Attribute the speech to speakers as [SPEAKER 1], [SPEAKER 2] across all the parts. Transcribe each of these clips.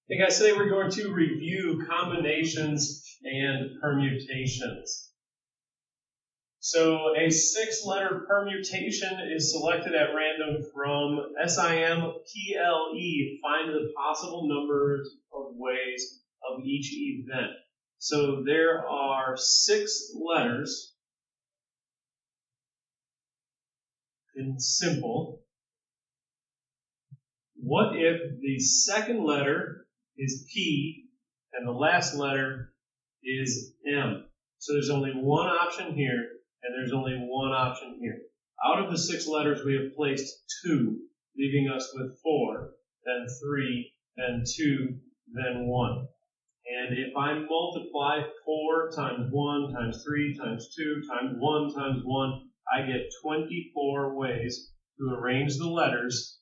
[SPEAKER 1] Hey guys, today we're going to review combinations and permutations. So a 6-letter permutation is selected at random from SIMPLE, find the possible numbers of ways of each event. So there are 6 letters in simple. What if the second letter is P, and the last letter is M? So there's only one option here, and there's only one option here. Out of the 6 letters, we have placed 2, leaving us with 4, then 3, then 2, then 1. And if I multiply 4 times 1 times 3 times 2 times 1 times 1, I get 24 ways to arrange the letters,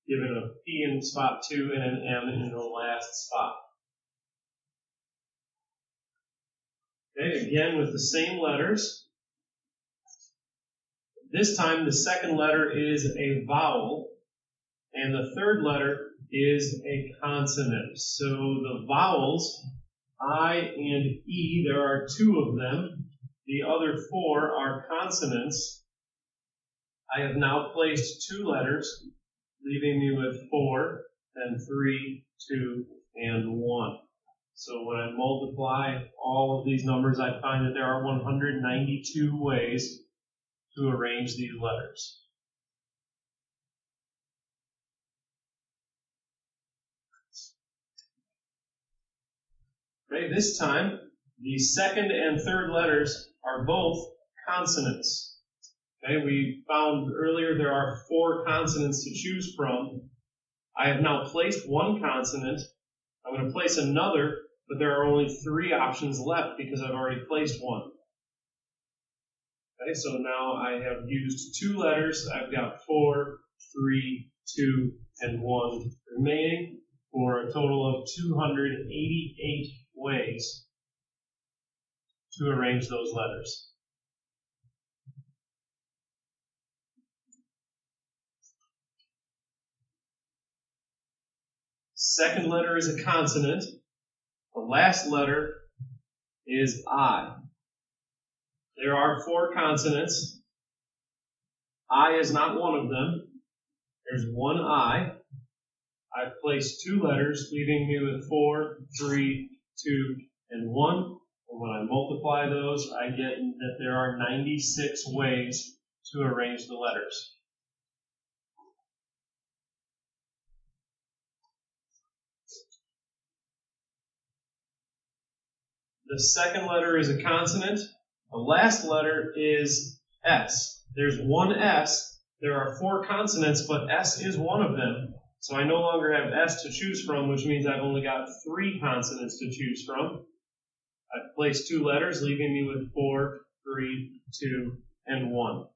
[SPEAKER 1] given a P in spot 2 and an M in the last spot. Okay, again with the same letters. This time the second letter is a vowel, and the third letter is a consonant. So the vowels, I and E, there are 2 of them. The other 4 are consonants. I have now placed 2 letters, leaving me with 4, then 3, 2, and 1. So when I multiply all of these numbers, I find that there are 192 ways to arrange these letters. Okay, this time, the second and third letters are both consonants. Okay, we found earlier there are 4 consonants to choose from. I have now placed 1 consonant. I'm going to place another, but there are only 3 options left because I've already placed 1. Okay, so now I have used 2 letters. I've got 4, 3, 2, and 1 remaining for a total of 288 ways to arrange those letters. Second letter is a consonant. The last letter is I. There are 4 consonants. I is not one of them. There's one I. I've placed 2 letters, leaving me with 4, 3, 2, and 1. And when I multiply those, I get that there are 96 ways to arrange the letters. The second letter is a consonant. The last letter is S. There's one S. There are 4 consonants, but S is one of them. So I no longer have S to choose from, which means I've only got 3 consonants to choose from. I've placed 2 letters, leaving me with 4, 3, 2, and 1.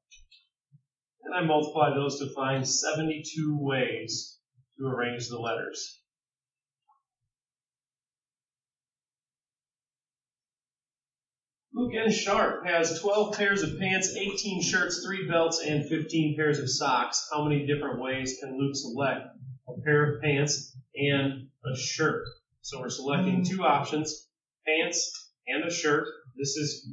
[SPEAKER 1] And I multiply those to find 72 ways to arrange the letters. Luke N. Sharp has 12 pairs of pants, 18 shirts, 3 belts, and 15 pairs of socks. How many different ways can Luke select a pair of pants and a shirt? So we're selecting 2 options, pants and a shirt. This is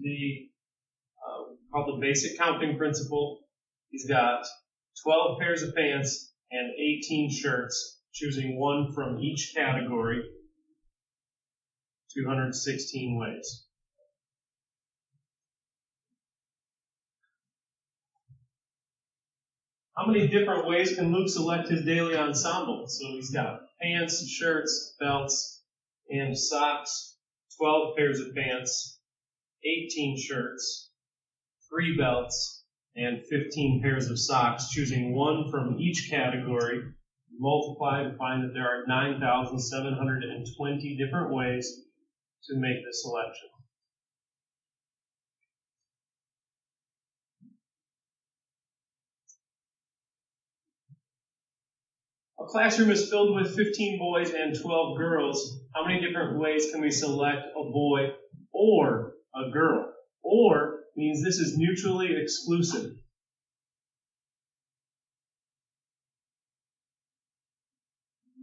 [SPEAKER 1] called the basic counting principle. He's got 12 pairs of pants and 18 shirts, choosing 1 from each category, 216 ways. How many different ways can Luke select his daily ensemble? So he's got pants, shirts, belts, and socks, 12 pairs of pants, 18 shirts, 3 belts, and 15 pairs of socks, choosing 1 from each category. Multiply to find that there are 9,720 different ways to make this selection. A classroom is filled with 15 boys and 12 girls. How many different ways can we select a boy or a girl? Or means this is mutually exclusive.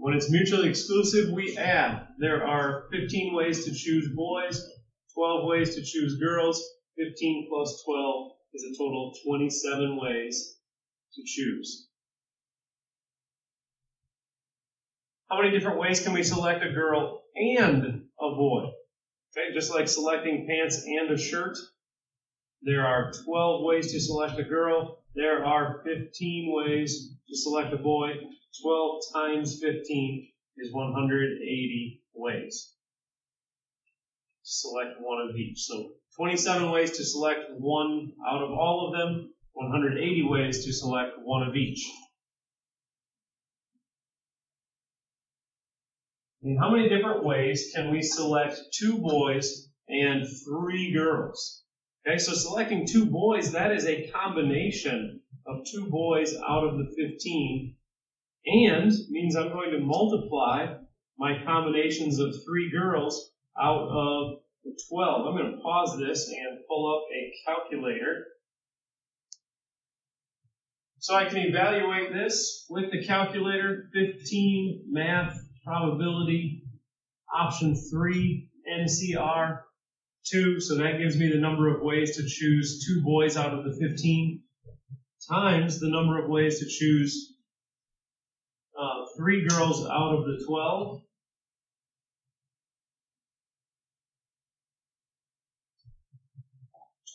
[SPEAKER 1] When it's mutually exclusive, we add. There are 15 ways to choose boys, 12 ways to choose girls. 15 plus 12 is a total of 27 ways to choose. How many different ways can we select a girl and a boy? Okay, just like selecting pants and a shirt, there are 12 ways to select a girl. There are 15 ways to select a boy. 12 times 15 is 180 ways. Select one of each. So 27 ways to select one out of all of them. 180 ways to select one of each. And how many different ways can we select 2 boys and 3 girls? Okay, so selecting 2 boys, that is a combination of 2 boys out of the 15, and means I'm going to multiply my combinations of 3 girls out of the 12. I'm going to pause this and pull up a calculator so I can evaluate this with the calculator. 15, math, probability, option 3, NCR, 2. So that gives me the number of ways to choose 2 boys out of the 15 times the number of ways to choose 3 girls out of the 12.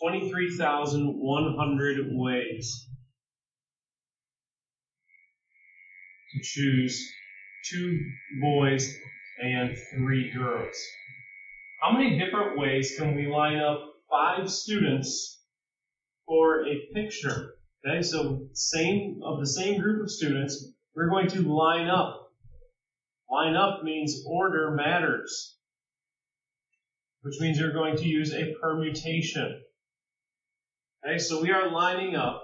[SPEAKER 1] $23,100 ways to choose 2 boys and 3 girls. How many different ways can we line up 5 students for a picture? Okay, so the same group of students, we're going to line up. Line up means order matters, which means you're going to use a permutation. Okay, so we are lining up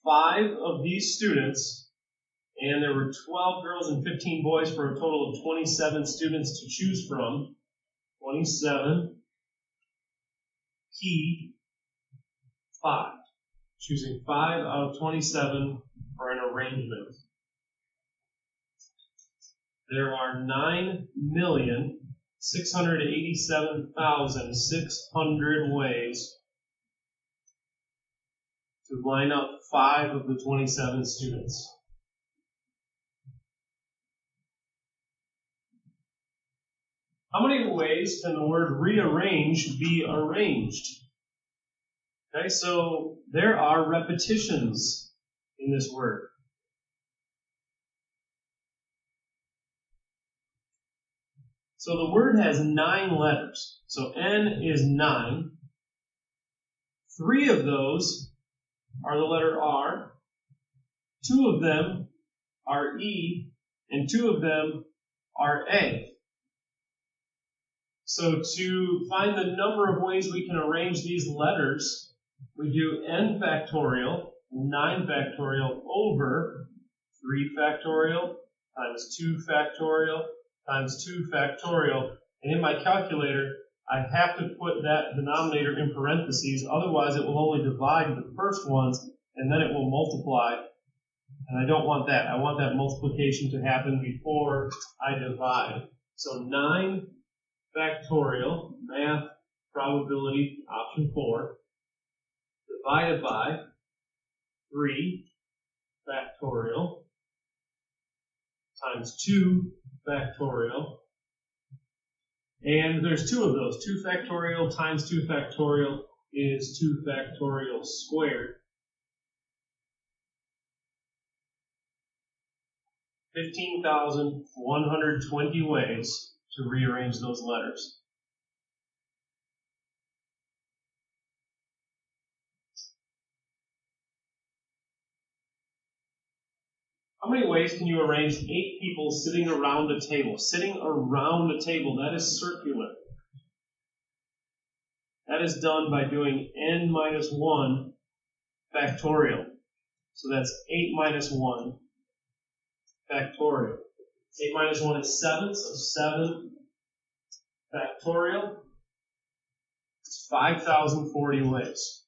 [SPEAKER 1] 5 of these students, and there were 12 girls and 15 boys for a total of 27 students to choose from. 27 P 5. Choosing 5 out of 27 for an arrangement. There are 9,687,600 ways to line up 5 of the 27 students. How many ways can the word rearrange be arranged? Okay, so there are repetitions in this word. So the word has 9 letters. So N is 9. 3 of those are the letter R. 2 of them are E, and 2 of them are A. So to find the number of ways we can arrange these letters, we do n factorial, 9 factorial over 3 factorial times 2 factorial times 2 factorial. And in my calculator, I have to put that denominator in parentheses, otherwise it will only divide the first ones and then it will multiply. And I don't want that. I want that multiplication to happen before I divide. So 9 factorial, math, probability, option 4, divided by 3 factorial times 2 factorial. And there's 2 of those. 2 factorial times 2 factorial is 2 factorial squared. 15,120 ways to rearrange those letters. How many ways can you arrange 8 people sitting around a table? Sitting around a table, that is circular. That is done by doing n minus 1 factorial. So that's 8 minus 1 factorial. 8 minus 1 is 7, so 7 factorial. It's 5,040 ways.